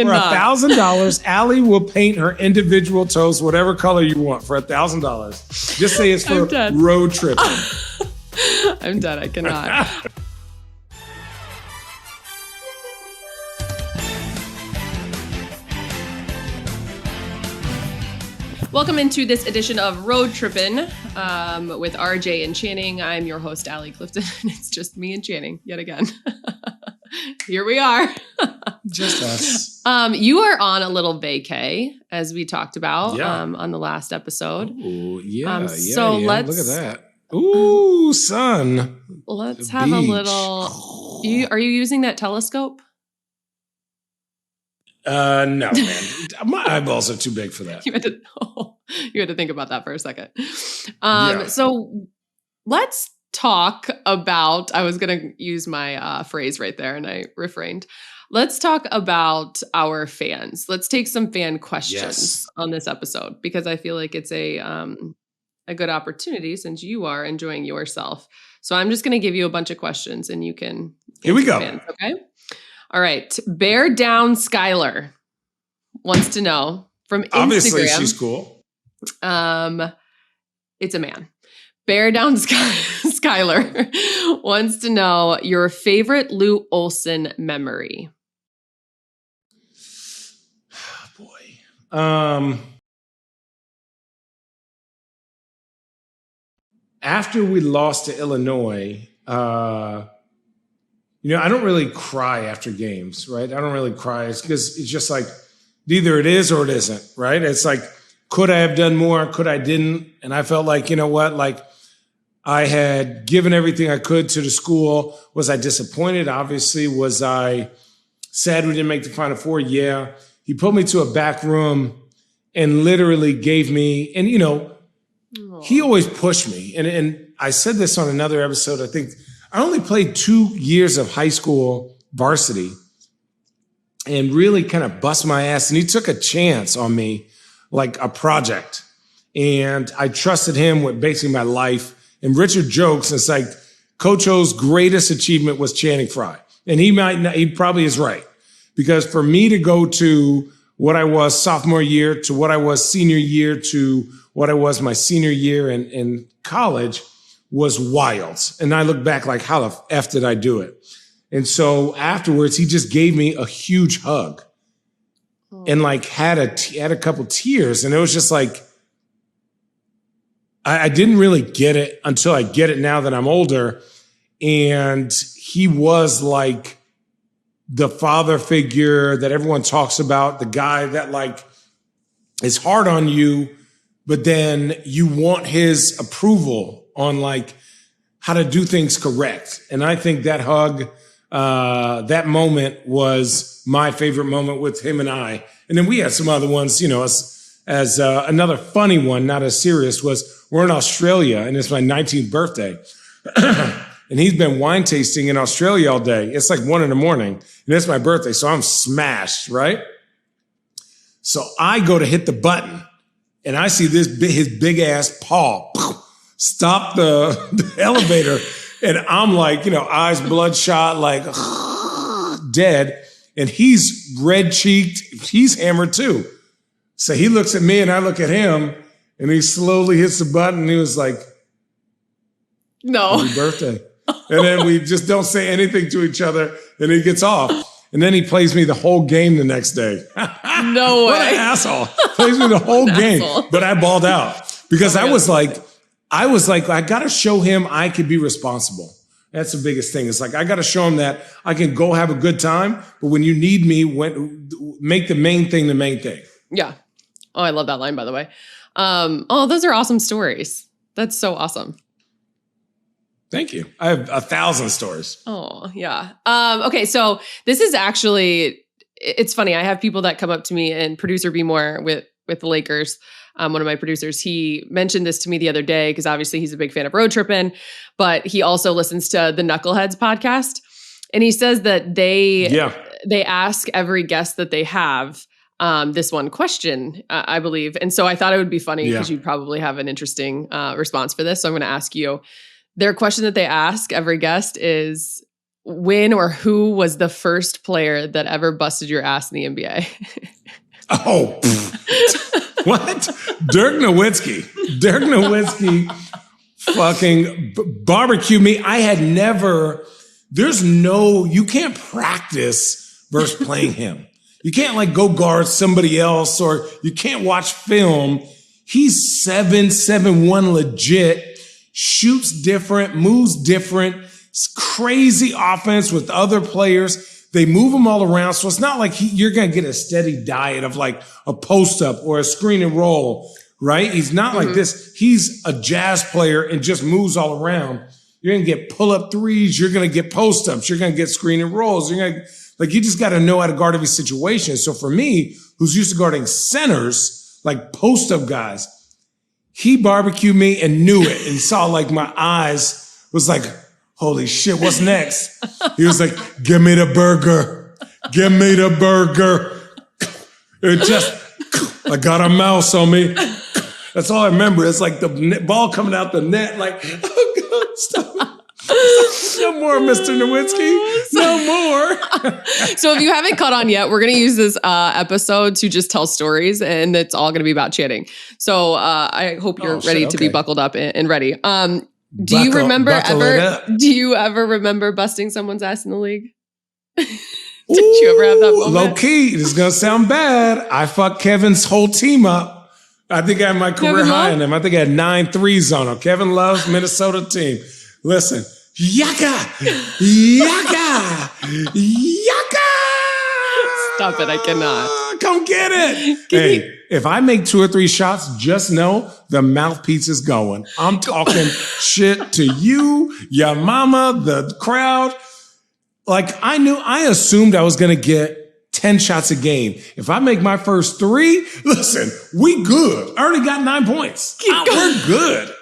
For $1,000, Allie will paint her individual toes whatever color you want for $1,000. Just say it's for road tripping. I'm done. I cannot. Welcome into this edition of Road Trippin with RJ and Channing. I'm your host, Allie Clifton, and it's just me and Channing yet again. Here we are. Just us. You are on a little vacay, as we talked about on the last episode. Ooh, let's look at that. Ooh, sun. Let's have a little. Are you using that telescope? No, man. My eyeballs are too big for that. You had to think about that for a second. So let's talk about, I was going to use my phrase right there and I refrained. Let's talk about our fans. Let's take some fan questions on this episode because I feel like it's a good opportunity since you are enjoying yourself. So I'm just going to give you a bunch of questions and you can. Here we go. Fans, okay. All right. Bear Down Skylar wants to know from Instagram. Obviously, she's cool. It's a man. Bear Down Skylar wants to know your favorite Lute Olson memory. Oh, boy. After we lost to Illinois, I don't really cry after games, right? I don't really cry. It's because it's just like either it is or it isn't, right? It's like, could I have done more? Could I didn't? And I felt like, you know what? Like I had given everything I could to the school. Was I disappointed? Obviously. Was I sad we didn't make the Final Four? Yeah. He put me to a back room and literally gave me, and he always pushed me. And I said this on another episode. I think I only played 2 years of high school varsity and really kind of bust my ass. And he took a chance on me, like a project. And I trusted him with basically my life. And Richard jokes, it's like Coach O's greatest achievement was Channing Frye. And he probably is right. Because for me to go to what I was sophomore year to what I was senior year to what I was my senior year in college was wild. And I look back like, how the F did I do it? And so afterwards, he just gave me a huge hug and like had a couple tears. And it was just like, I didn't really get it until I get it now that I'm older. And he was like the father figure that everyone talks about, the guy that like is hard on you, but then you want his approval on like how to do things correct. And I think that hug, that moment was my favorite moment with him and I. And then we had some other ones, as another funny one, not as serious, was we're in Australia and it's my 19th birthday. And he's been wine tasting in Australia all day. It's like 1 a.m. and it's my birthday. So I'm smashed, right? So I go to hit the button and I see his big ass paw stop the elevator. And I'm like, eyes bloodshot, like dead. And he's red cheeked. He's hammered too. So he looks at me and I look at him and he slowly hits the button. And he was like, no, happy birthday. And then we just don't say anything to each other. And he gets off. And then he plays me the whole game the next day. No way. What an asshole. Plays me the whole game. Asshole. But I balled out because I was like, I got to show him I could be responsible. That's the biggest thing. It's like, I got to show him that I can go have a good time. But when you need me, make the main thing the main thing. Yeah. Oh, I love that line, by the way. Those are awesome stories. That's so awesome. Thank you. I have 1,000 stories. Oh, yeah. Okay, so this is actually, it's funny. I have people that come up to me, and producer B More with the Lakers, one of my producers, he mentioned this to me the other day because obviously he's a big fan of Road Trippin, but he also listens to the Knuckleheads podcast. And he says that they ask every guest that they have this one question, I believe. And so I thought it would be funny because you'd probably have an interesting response for this. So I'm going to ask you. Their question that they ask every guest is, when or who was the first player that ever busted your ass in the NBA? Oh, what? Dirk Nowitzki. Dirk Nowitzki fucking barbecue me. I had never, you can't practice versus playing him. You can't like go guard somebody else, or you can't watch film. He's 7'1" legit, shoots different, moves different. It's crazy offense with other players. They move him all around. So it's not like you're going to get a steady diet of like a post up or a screen and roll, right? He's not like this. He's a jazz player and just moves all around. You're going to get pull up threes. You're going to get post ups. You're going to get screen and rolls. You're going to, like, you just got to know how to guard every situation. So for me, who's used to guarding centers, like post up guys, he barbecued me and knew it and saw like my eyes was like, holy shit, what's next? He was like, give me the burger. Give me the burger. It just, I got a mouse on me. That's all I remember. It's like the ball coming out the net, like, oh God, stop. No more, Mr. Nowitzki. No more. So if you haven't caught on yet, we're going to use this episode to just tell stories, and it's all going to be about chatting. So I hope you're ready to be buckled up and ready. Do you ever remember busting someone's ass in the league? Did you ever have that moment? Low key, this is going to sound bad. I fucked Kevin's whole team up. I think I had my career high in him. I think I had 9 threes on him. Kevin Love's Minnesota team. Listen, yaka, yaka, yaka. Stop it, I cannot. Come get it. Hey, if I make 2 or 3 shots, just know the mouthpiece is going. I'm talking shit to you, your mama, the crowd. Like I assumed I was going to get 10 shots a game. If I make my first 3, listen, we good. I already got 9 points. We're good.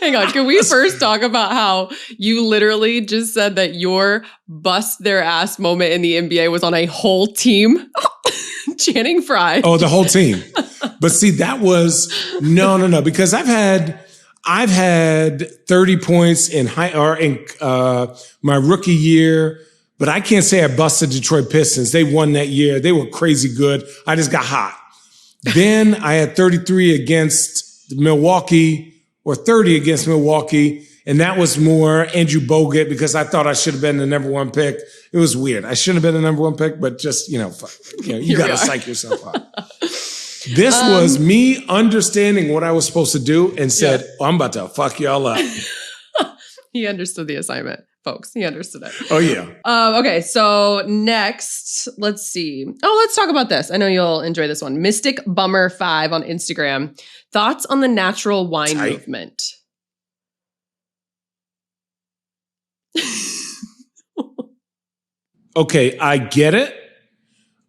Hang on. Can we first talk about how you literally just said that your bust their ass moment in the NBA was on a whole team? Channing Frye. Oh, the whole team. But see, that was no, because I've had 30 points in my rookie year. But I can't say I busted Detroit Pistons. They won that year. They were crazy good. I just got hot. Then I had 33 against Milwaukee, or 30 against Milwaukee. And that was more Andrew Bogut, because I thought I should have been the number 1 pick. It was weird. I shouldn't have been the number 1 pick, but just, you got to psych yourself out. This was me understanding what I was supposed to do and said, I'm about to fuck y'all up. He understood the assignment. Folks, he understood it. Oh, yeah. Okay, so next, let's see. Oh, let's talk about this. I know you'll enjoy this one. Mystic Bummer 5 on Instagram. Thoughts on the natural wine movement? Okay, I get it.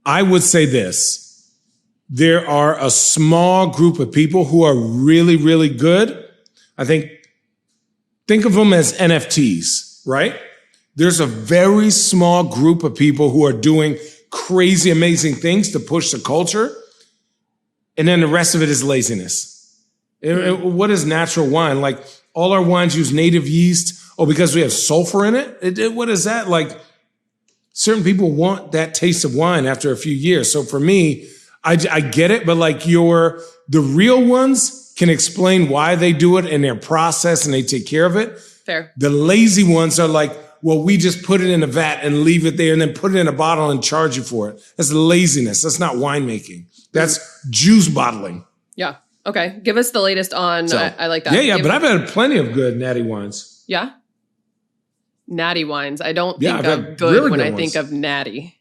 I would say this. There are a small group of people who are really, really good. Think of them as NFTs, right? There's a very small group of people who are doing crazy, amazing things to push the culture. And then the rest of it is laziness. What is natural wine? Like, all our wines use native yeast. Oh, because we have sulfur in it? What is that? Like, certain people want that taste of wine after a few years. So for me, I get it, but like the real ones can explain why they do it in their process and they take care of it. Fair. The lazy ones are like, well, we just put it in a vat and leave it there and then put it in a bottle and charge you for it. That's laziness. That's not winemaking. That's juice bottling. Yeah. Okay. Give us the latest on, I like that. Yeah, but I've had plenty of good natty wines. Yeah? Natty wines. I don't think of good really when I think of natty.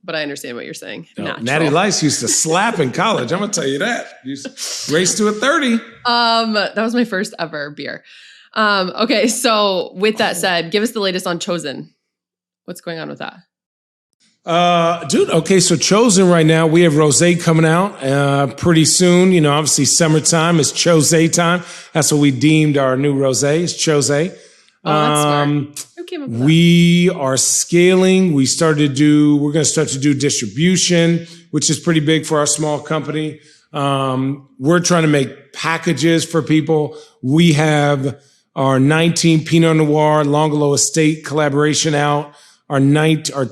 But I understand what you're saying. No, Natty Lice used to slap in college. I'm going to tell you that. Used to race to a 30. That was my first ever beer. Okay, so with that said, give us the latest on Chosen. What's going on with that? Dude, okay, so Chosen right now, we have rosé coming out pretty soon. You know, obviously summertime is Chosé time. That's what we deemed our new rosé, is Chosé. Oh, that's smart. Who came up with that? We are scaling. We're going to start to do distribution, which is pretty big for our small company. We're trying to make packages for people. We have our 19 Pinot Noir Longolo Estate collaboration out, our 20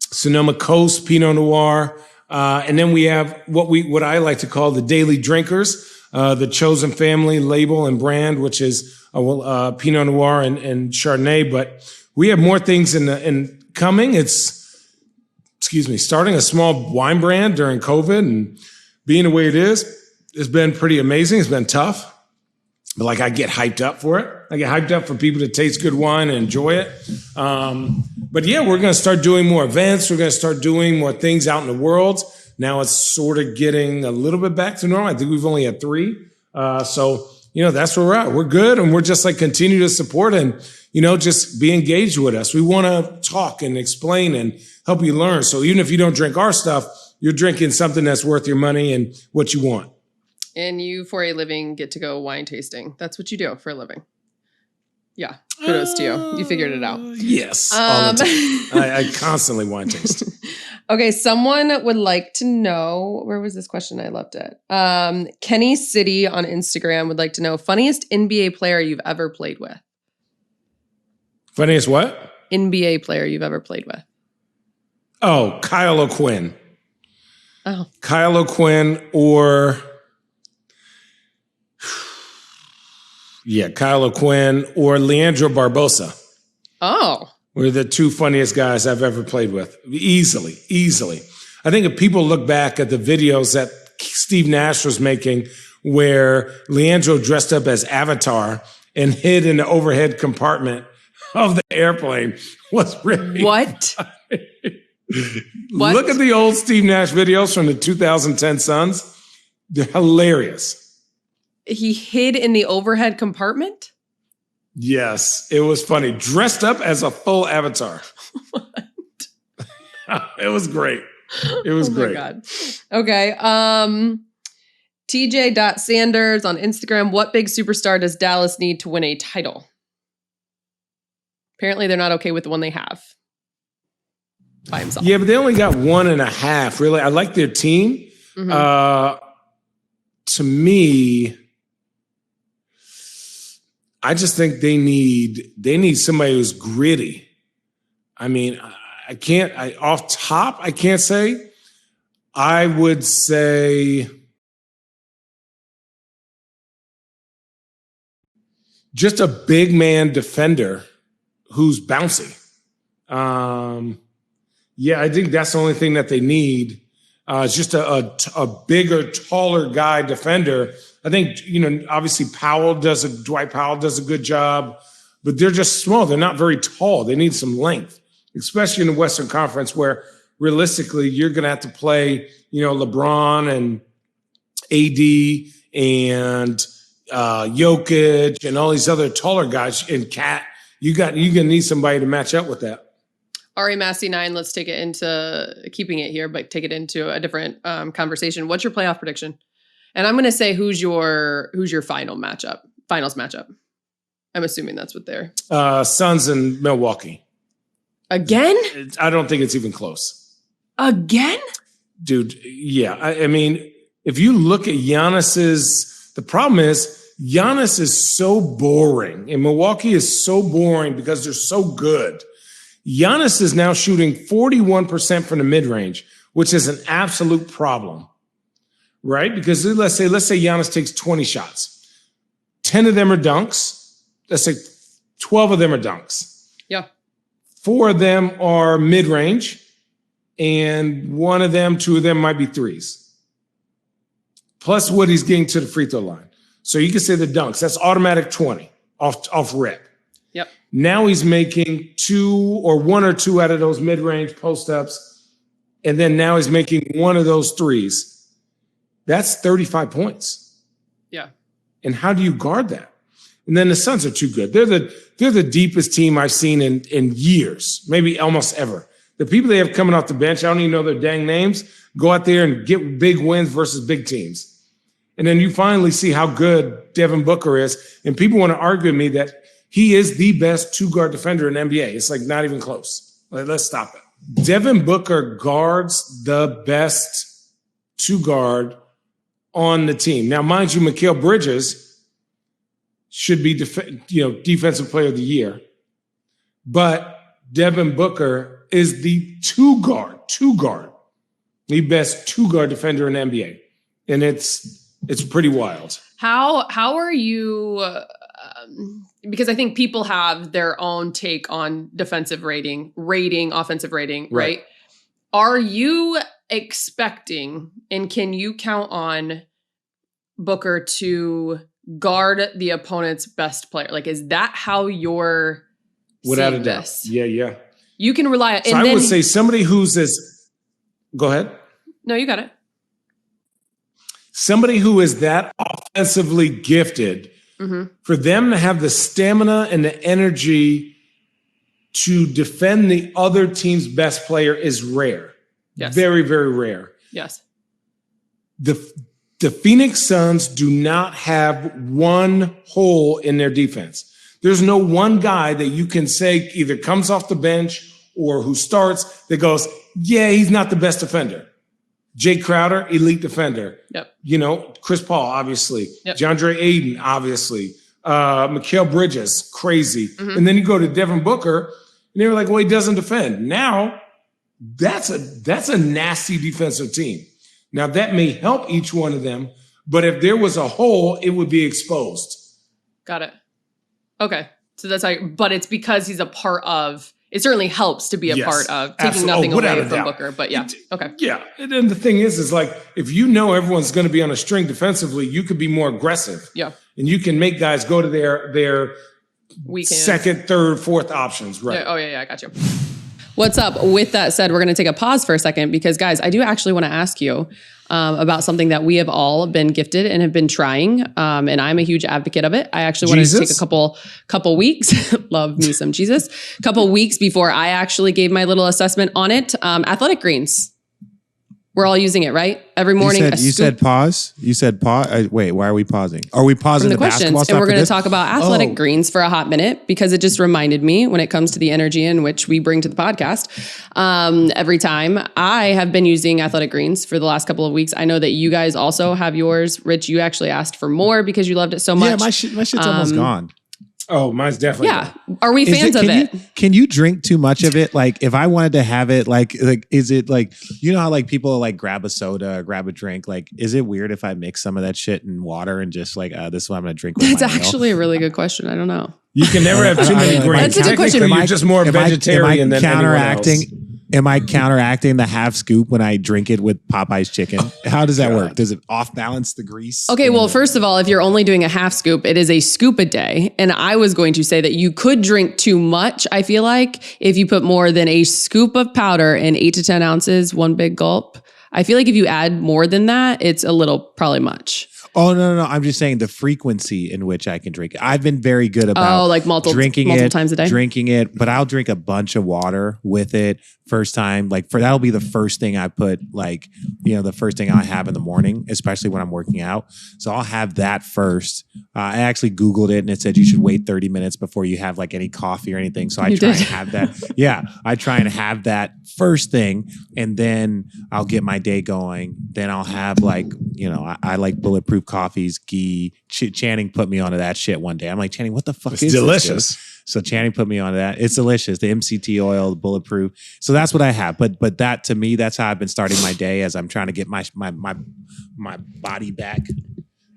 Sonoma Coast Pinot Noir, and then we have what I like to call the Daily Drinkers, the Chosen Family label and brand, which is Pinot Noir and Chardonnay. But we have more things in coming. It's, starting a small wine brand during COVID and being the way it is has been pretty amazing. It's been tough, but I get hyped up for it. I get hyped up for people to taste good wine and enjoy it. But yeah, we're going to start doing more events. We're going to start doing more things out in the world. Now it's sort of getting a little bit back to normal. I think we've only had 3. So, that's where we're at. We're good. And we're just continue to support and, just be engaged with us. We want to talk and explain and help you learn. So even if you don't drink our stuff, you're drinking something that's worth your money and what you want. And you, for a living, get to go wine tasting. That's what you do for a living. Yeah. Kudos to you. You figured it out. Yes. All the time. I constantly wine taste. Okay. Someone would like to know, where was this question? I loved it. Kenny City on Instagram would like to know, funniest NBA player you've ever played with. Funniest what? NBA player you've ever played with. Oh, Kyle O'Quinn. Oh. Kyle O'Quinn or... Yeah, Kyle O'Quinn or Leandro Barbosa. Oh. We're the 2 funniest guys I've ever played with. Easily. I think if people look back at the videos that Steve Nash was making where Leandro dressed up as Avatar and hid in the overhead compartment of the airplane was really What? What? Look at the old Steve Nash videos from the 2010 Suns. They're hilarious. He hid in the overhead compartment? Yes, it was funny. Dressed up as a full Avatar. What? It was great. It was great. Oh my God. Okay. TJ.Sanders on Instagram. What big superstar does Dallas need to win a title? Apparently they're not okay with the one they have by himself. Yeah, but they only got 1.5, really. I like their team. Mm-hmm. To me... I just think they need somebody who's gritty. I mean, I can't say. I would say just a big man defender who's bouncy. Yeah, I think that's the only thing that they need. It's just a bigger, taller guy defender. I think, obviously Dwight Powell does a good job, but they're just small. They're not very tall. They need some length, especially in the Western Conference where realistically you're going to have to play, LeBron and AD and Jokic and all these other taller guys and Cat. You're going to need somebody to match up with that. Ari Massey 9, let's take it into keeping it here, but take it into a different conversation. What's your playoff prediction? And I'm going to say who's your finals matchup. I'm assuming that's what they're. Suns and Milwaukee. Again? I don't think it's even close. Again? Dude, yeah. I mean, if you look at the problem is Giannis is so boring, and Milwaukee is so boring because they're so good. Giannis is now shooting 41% from the mid-range, which is an absolute problem, right? Because let's say Giannis takes 20 shots. 10 of them are dunks. Let's say 12 of them are dunks. Yeah. 4 of them are mid-range, and 2 of them might be threes. Plus what he's getting to the free throw line. So you can say the dunks. That's automatic 20 off rip. Yep. Now he's making 1 or 2 out of those mid-range post-ups, and then now he's making 1 of those threes. That's 35 points. Yeah. And how do you guard that? And then the Suns are too good. They're the deepest team I've seen in years, maybe almost ever. The people they have coming off the bench, I don't even know their dang names, go out there and get big wins versus big teams. And then you finally see how good Devin Booker is. And people want to argue with me that he is the best 2-guard defender in the NBA. It's not even close. Let's stop it. Devin Booker guards the best 2-guard on the team. Now, mind you, Mikal Bridges should be defensive player of the year. But Devin Booker is the two guard, the best two guard defender in the NBA. And it's pretty wild. How are you, because I think people have their own take on defensive rating, offensive rating, right? Are you expecting, and can you count on Booker to guard the opponent's best player? Like, is that how you're without seeing a doubt? this? Yeah. You can rely on. So I would say somebody who's go ahead. No, you got it. Somebody who is that offensively gifted, for them to have the stamina and the energy to defend the other team's best player is rare. Yes. Very, very rare. Yes. The Phoenix Suns do not have one hole in their defense. There's no one guy that you can say either comes off the bench or who starts that goes, yeah, he's not the best defender. Jay Crowder, elite defender. Yep. Chris Paul, obviously. Yep. DeAndre Ayton, obviously. Mikal Bridges, crazy. And then you go to Devin Booker, and they were like, well, he doesn't defend. Now, that's a nasty defensive team. Now, that may help each one of them, but if there was a hole, it would be exposed. Got it. Okay. So that's how, but it's because he's a part of, it certainly helps to be a part of taking nothing away from Booker, but yeah. Okay. Yeah. And then the thing is like, if you know everyone's going to be on a string defensively, you could be more aggressive. Yeah. And you can make guys go to their second, third, fourth options. Right. Yeah. Oh yeah. I got you. What's up? With that said, we're going to take a pause for a second because, guys, I do actually want to ask you about something that we have all been gifted and have been trying, and I'm a huge advocate of it. I actually wanted to take a couple weeks, love me some Jesus, couple weeks before I actually gave my little assessment on it. Athletic greens. We're all using it, right? Every morning. You said pause. You said pause. Wait, why are we pausing? Are we pausing the questions? Basketball stuff? And we're going to talk about athletic greens for a hot minute because it just reminded me when it comes to the energy in which we bring to the podcast. Every time I have been using athletic greens for the last couple of weeks. I know that you guys also have yours. Rich, you actually asked for more because you loved it so much. Yeah, my shit's almost gone. Oh, mine's definitely. Yeah. Are we fans of it? Can you drink too much of it? Like if I wanted to have it, like, is it like, how like people like grab a soda or grab a drink? Like, is it weird if I mix some of that shit in water and just like, this is what I'm going to drink with That's actually a really good question. I don't know. You can never have too many greens. That's a good question. You're just more vegetarian than counteracting. anyone else. Am I counteracting the half scoop when I drink it with Popeye's chicken? How does that work? Does it off balance the grease? Okay, well, first of all, if you're only doing a half scoop, it is a scoop a day. And I was going to say that you could drink too much, I feel like, if you put more than a scoop of powder in 8 to 10 ounces, one big gulp. I feel like if you add more than that, it's a little probably much. Oh, no. I'm just saying the frequency in which I can drink it. I've been very good about multiple times a day. Drinking it, but I'll drink a bunch of water with it first time. Like that'll be the first thing I put, like, the first thing I have in the morning, especially when I'm working out. So I'll have that first. I actually Googled it and it said you should wait 30 minutes before you have like any coffee or anything. So I try and have that. Yeah. I try and have that first thing and then I'll get my day going. Then I'll have like, I like bulletproof coffees, ghee. Channing put me onto that shit one day. I'm like, Channing, what the fuck is delicious. This? So Channing put me onto that. It's delicious. The MCT oil, the bulletproof. So that's what I have. But that to me, that's how I've been starting my day as I'm trying to get my body back.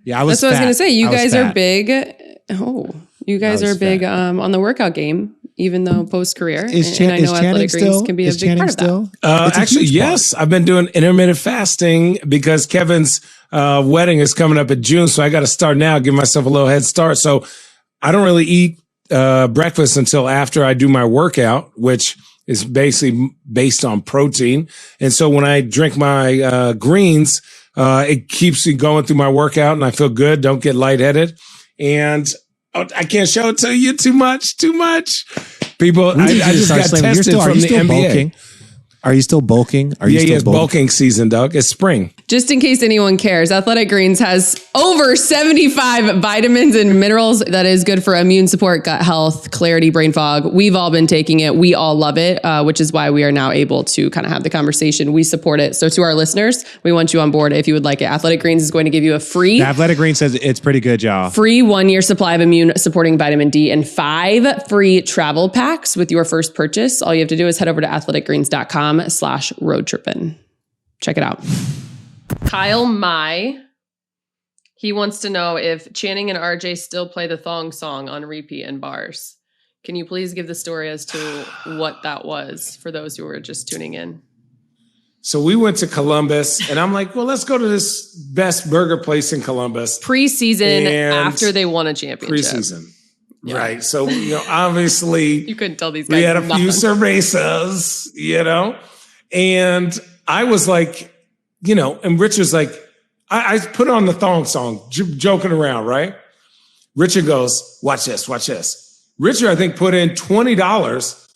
Yeah, that's what I was going to say. You guys are big. Oh, you guys are big on the workout game. Even though post-career, and I know athletic greens can be a big part of that. Actually, yes. I've been doing intermittent fasting because Kevin's wedding is coming up in June. So I got to start now, give myself a little head start. So I don't really eat breakfast until after I do my workout, which is basically based on protein. And so when I drink my greens, it keeps me going through my workout and I feel good, don't get lightheaded. And I can't show it to you too much. People, I just got tested from the NBA. Bulking? Are you still bulking? Are you Yeah, still it's bulking season, Doug. It's spring. Just in case anyone cares, Athletic Greens has over 75 vitamins and minerals that is good for immune support, gut health, clarity, brain fog. We've all been taking it. We all love it, which is why we are now able to kind of have the conversation. We support it. So to our listeners, we want you on board if you would like it. Athletic Greens is going to give you a free... The Athletic Greens says it's pretty good, y'all. Free 1-year supply of immune supporting vitamin D and 5 free travel packs with your first purchase. All you have to do is head over to athleticgreens.com/road trippin. Check it out. Kyle Mai, he wants to know if Channing and RJ still play the Thong song on repeat in bars. Can you please give the story as to what that was for those who were just tuning in? So we went to Columbus, and I'm like, well, let's go to this best burger place in Columbus. Preseason, And after they won a championship. Preseason. Yeah. Right. So, obviously, you couldn't tell these guys. We had a nothing. few cervezas, and I was like, and Richard's like, I put on the Thong song, joking around, right? Richard goes, watch this. Richard, I think, put in $20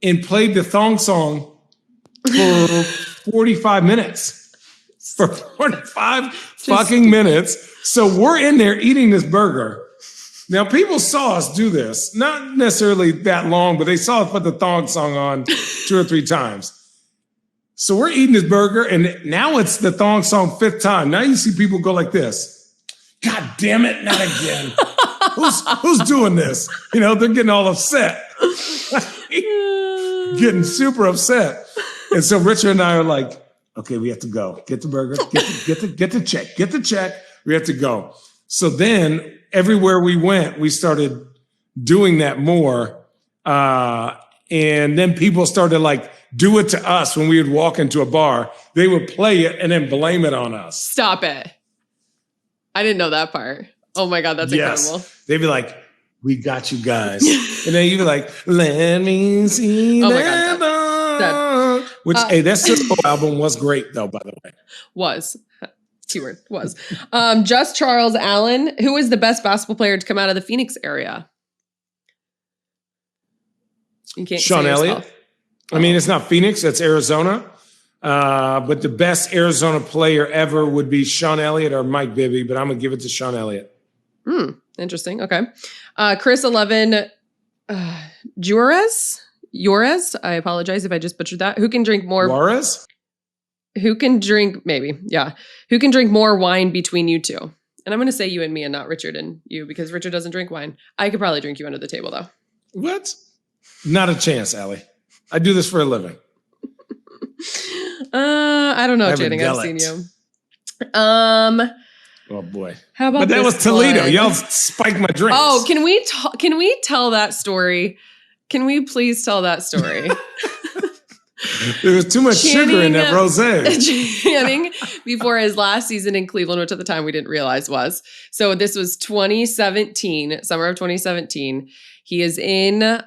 and played the Thong song for 45 minutes. For 45 fucking minutes. So we're in there eating this burger. Now, people saw us do this, not necessarily that long, but they saw us put the Thong song on 2 or 3 times. So we're eating this burger, and now it's the Thong song 5th time. Now you see people go like this. God damn it, not again. Who's doing this? They're getting all upset. Getting super upset. And so Richard and I are like, okay, we have to go. Get the burger, get the check. We have to go. So then everywhere we went, we started doing that more. And then people started do it to us when we would walk into a bar. They would play it and then blame it on us. Stop it. I didn't know that part. Oh my God, that's incredible. They'd be like, we got you guys. And then you'd be like, let me see that. Which, that Cisco album was great though, by the way. Was. Keyword was. Just Charles Allen, who is the best basketball player to come out of the Phoenix area? You can't Sean say Elliott. yourself. I mean, it's not Phoenix, it's Arizona. But the best Arizona player ever would be Sean Elliott or Mike Bibby, but I'm going to give it to Sean Elliott. Interesting. Okay. Chris 11, Juarez? I apologize if I just butchered that. Who can drink more? Juarez? Who can drink, maybe, yeah. Who can drink more wine between you two? And I'm going to say you and me and not Richard and you because Richard doesn't drink wine. I could probably drink you under the table though. What? Not a chance, Allie. I do this for a living. I don't know, Channing. I've seen you. Oh boy. How about But that this was Toledo. one? Y'all spiked my drinks. Oh, can we tell that story? Can we please tell that story? There was too much sugar in that rosé. Channing, before his last season in Cleveland, which at the time we didn't realize was. So this was 2017, summer of 2017. He is in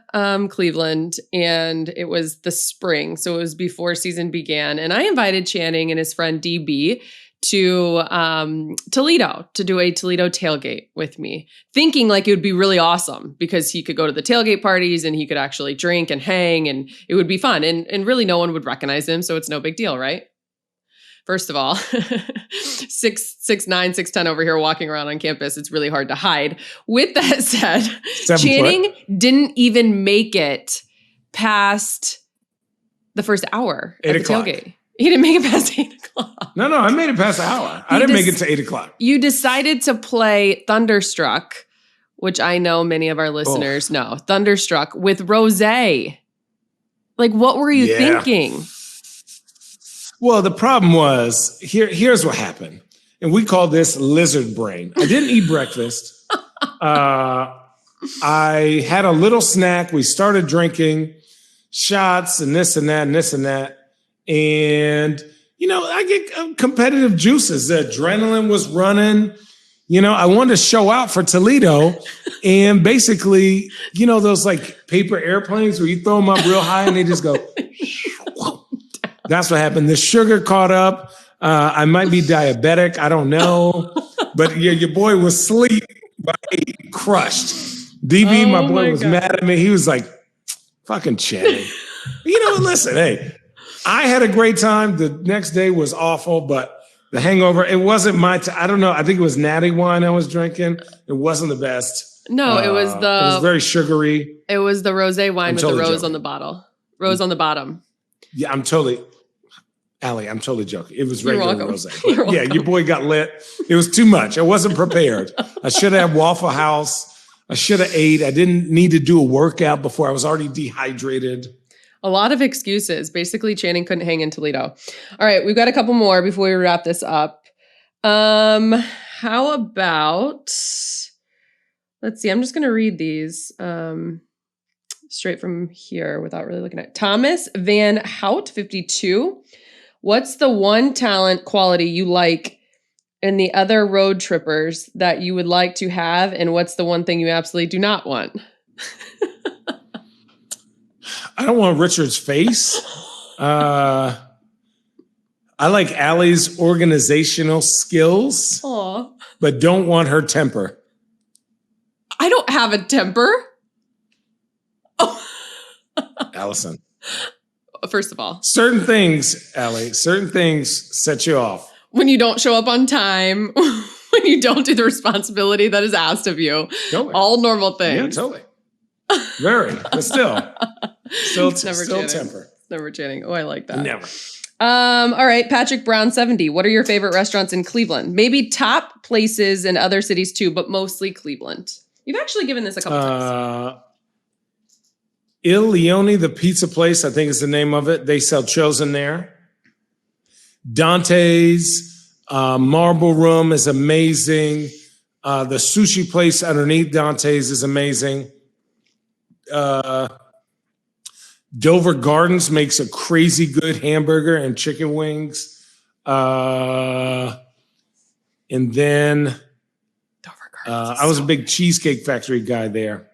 Cleveland, and it was the spring. So it was before season began. And I invited Channing and his friend DB to Toledo to do a Toledo tailgate with me, thinking it would be really awesome because he could go to the tailgate parties and he could actually drink and hang and it would be fun. And really no one would recognize him. So it's no big deal, right? First of all, 6'9", 6'10" over here walking around on campus. It's really hard to hide. With that said, Channing didn't even make it past the first hour at the tailgate. He didn't make it past 8 o'clock. No, I made it past the hour. I didn't make it to 8 o'clock. You decided to play Thunderstruck, which I know many of our listeners know. Thunderstruck with rosé. What were you thinking? Well, the problem was, here's what happened. And we call this lizard brain. I didn't eat breakfast. I had a little snack. We started drinking shots and this and that and this and that. And, I get competitive juices. The adrenaline was running. I wanted to show out for Toledo. And basically, those paper airplanes where you throw them up real high and they just go. That's what happened. The sugar caught up. I might be diabetic. I don't know. But your boy was asleep, but he crushed. DB, my boy, was mad at me. He was like, fucking Channing. Listen, hey, I had a great time. The next day was awful, but the hangover, it wasn't my I don't know. I think it was natty wine I was drinking. It wasn't the best. No, it was It was very sugary. It was the rosé wine with the rose joking. on the bottle. Rose on the bottom. Yeah, Allie, I'm totally joking. It was regular rosé. You're Yeah, your boy got lit. It was too much. I wasn't prepared. I should have had Waffle House. I should have ate. I didn't need to do a workout before. I was already dehydrated. A lot of excuses. Basically, Channing couldn't hang in Toledo. All right, we've got a couple more before we wrap this up. How about, let's see, I'm just going to read these straight from here without really looking at it. Thomas Van Hout, 52. What's the one talent quality you like in the other road trippers that you would like to have? And what's the one thing you absolutely do not want? I don't want Richard's face. I like Allie's organizational skills, Aw. but don't want her temper. I don't have a temper. Oh. Allison. First of all, Certain things, Allie, set you off. when you don't show up on time, when you don't do the responsibility that is asked of you, Totally. all normal things. Yeah, totally. Very, but still Never Channing. temper. Never Channing. Oh, I like that. Never. All right, Patrick Brown 70. What are your favorite restaurants in Cleveland? Maybe top places in other cities too, but mostly Cleveland. You've actually given this a couple times. Il Leone, the pizza place, I think is the name of it. They sell chosen there. Dante's Marble Room is amazing. The sushi place underneath Dante's is amazing. Dover Gardens makes a crazy good hamburger and chicken wings. And then Dover Gardens I was a big Cheesecake Factory guy there.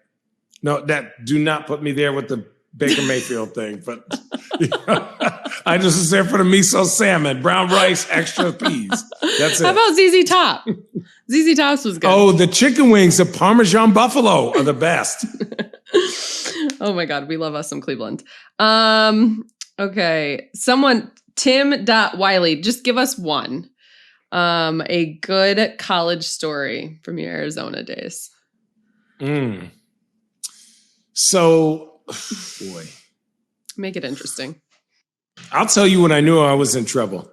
No, do not put me there with the Baker Mayfield thing. But I just was there for the miso salmon, brown rice, extra peas. That's it. How about ZZ Top? ZZ Top's was good. Oh, the chicken wings, the Parmesan buffalo are the best. Oh my God, we love us some Cleveland. Okay, Tim.Wiley, just give us one. A good college story from your Arizona days. So, boy. Make it interesting. I'll tell you when I knew I was in trouble.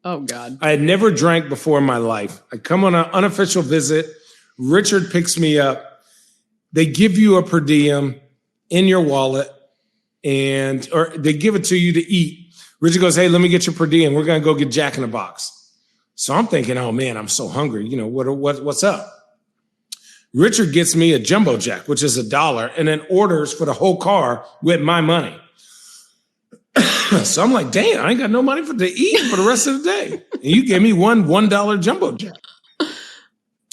Oh, God. I had never drank before in my life. I come on an unofficial visit. Richard picks me up. They give you a per diem in your wallet, or they give it to you to eat. Richard goes, hey, let me get your per diem. We're going to go get Jack in the Box. So I'm thinking, oh, man, I'm so hungry. You know, what's up? Richard gets me a Jumbo Jack, which is $1, and then orders for the whole car with my money. So I'm like, damn, I ain't got no money to eat for the rest of the day. And you gave me $1 Jumbo Jack.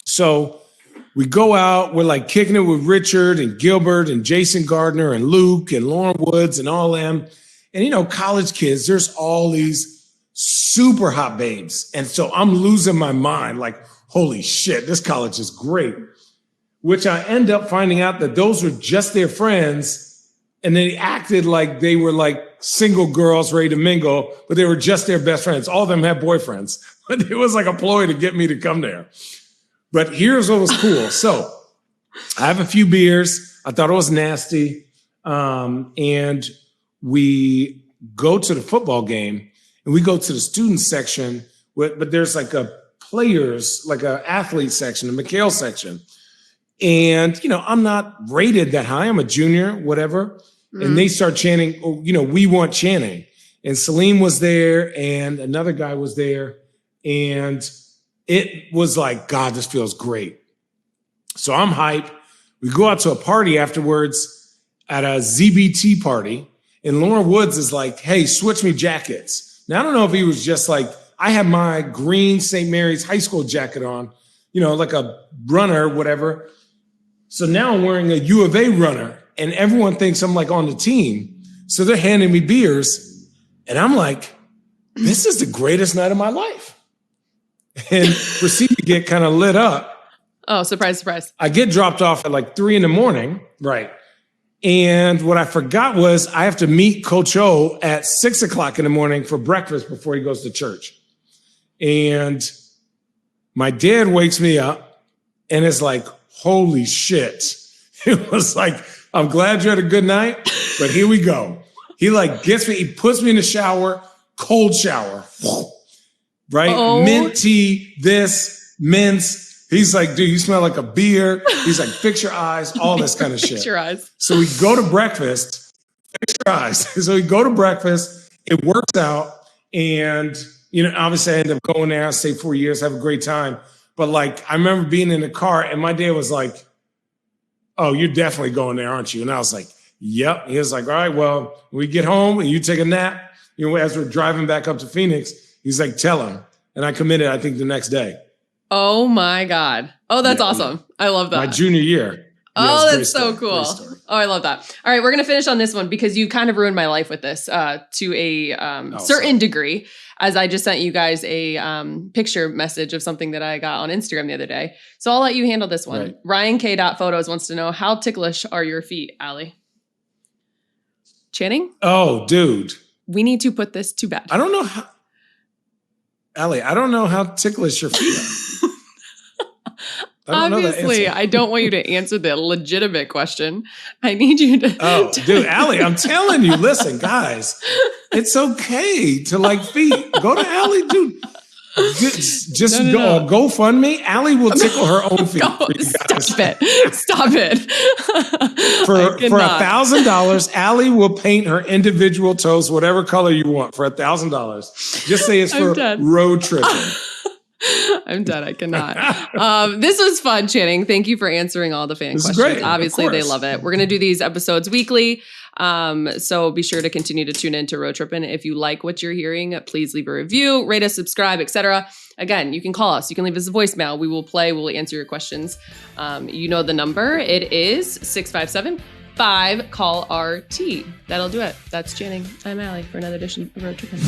So we go out, we're like kicking it with Richard and Gilbert and Jason Gardner and Luke and Lauren Woods and all them. And, you know, college kids, there's all these super hot babes. And so I'm losing my mind like, holy shit, this college is great. Which I end up finding out that those were just their friends. And they acted like they were like single girls ready to mingle, but they were just their best friends. All of them had boyfriends. But it was like a ploy to get me to come there. But here's what was cool. So I have a few beers. I thought it was nasty. And we go to the football game and we go to the student section, but there's like a players, like an athlete section, a McHale section. And, you know, I'm not rated that high. I'm a junior, whatever. And they start chanting, oh, you know, we want Channing. And Salim was there and another guy was there. And it was like, God, this feels great. So I'm hyped. We go out to a party afterwards at a ZBT party. And Lauren Woods is like, hey, switch me jackets. Now, I don't know if he was just like, I had my green St. Mary's high school jacket on, you know, like a runner, whatever. So now I'm wearing a U of A runner and everyone thinks I'm like on the team. So they're handing me beers and I'm like, this is the greatest night of my life. And proceed to get kind of lit up. Oh, surprise, surprise. I get dropped off at like 3 a.m. Right. And what I forgot was I have to meet Coach O at 6 o'clock in the morning for breakfast before he goes to church. And my dad wakes me up and is like, holy shit. It was like, I'm glad you had a good night, but here we go. He like gets me, he puts me in the shower, cold shower, right? Oh. Mint tea, this, mints. He's like, dude, you smell like a beer. He's like, fix your eyes, all this kind of shit. Fix your eyes. So we go to breakfast, fix your eyes. So we go to breakfast, it works out. And, you know, obviously I end up going there, I stay 4 years, have a great time. But like, I remember being in the car and my dad was like, oh, you're definitely going there, aren't you? And I was like, yep. He was like, all right, well, we get home and you take a nap. You know, as we're driving back up to Phoenix, he's like, tell him. And I committed, I think, the next day. Oh my God. Oh, that's awesome. I love that. My junior year. Oh, that's so cool. Oh, I love that. All right, we're going to finish on this one because you kind of ruined my life with this to a certain degree, as I just sent you guys a picture message of something that I got on Instagram the other day. So I'll let you handle this one. Right. Ryan K. Photos wants to know, how ticklish are your feet, Allie? Channing? Oh, dude. We need to put this to bed. I don't know how, Allie, I don't know how ticklish your feet are. Obviously, I don't want you to answer the legitimate question. I need you to. Oh, dude, Allie, I'm telling you, listen, guys, it's okay to like feet. Go to Allie, dude. Just No. go fund me. Allie will tickle her own feet. Stop it. For $1,000, Allie will paint her individual toes, whatever color you want, for $1,000. Just say it's for road tripping. I'm dead. I cannot. This was fun, Channing. Thank you for answering all the fan questions. Great. Obviously, they love it. We're going to do these episodes weekly. So be sure to continue to tune in to Road Trippin. If you like what you're hearing, please leave a review, rate us, subscribe, etc. Again, you can call us. You can leave us a voicemail. We will play. We'll answer your questions. You know the number. It is 657-5-CALL-RT. That'll do it. That's Channing. I'm Allie for another edition of Road Trippin.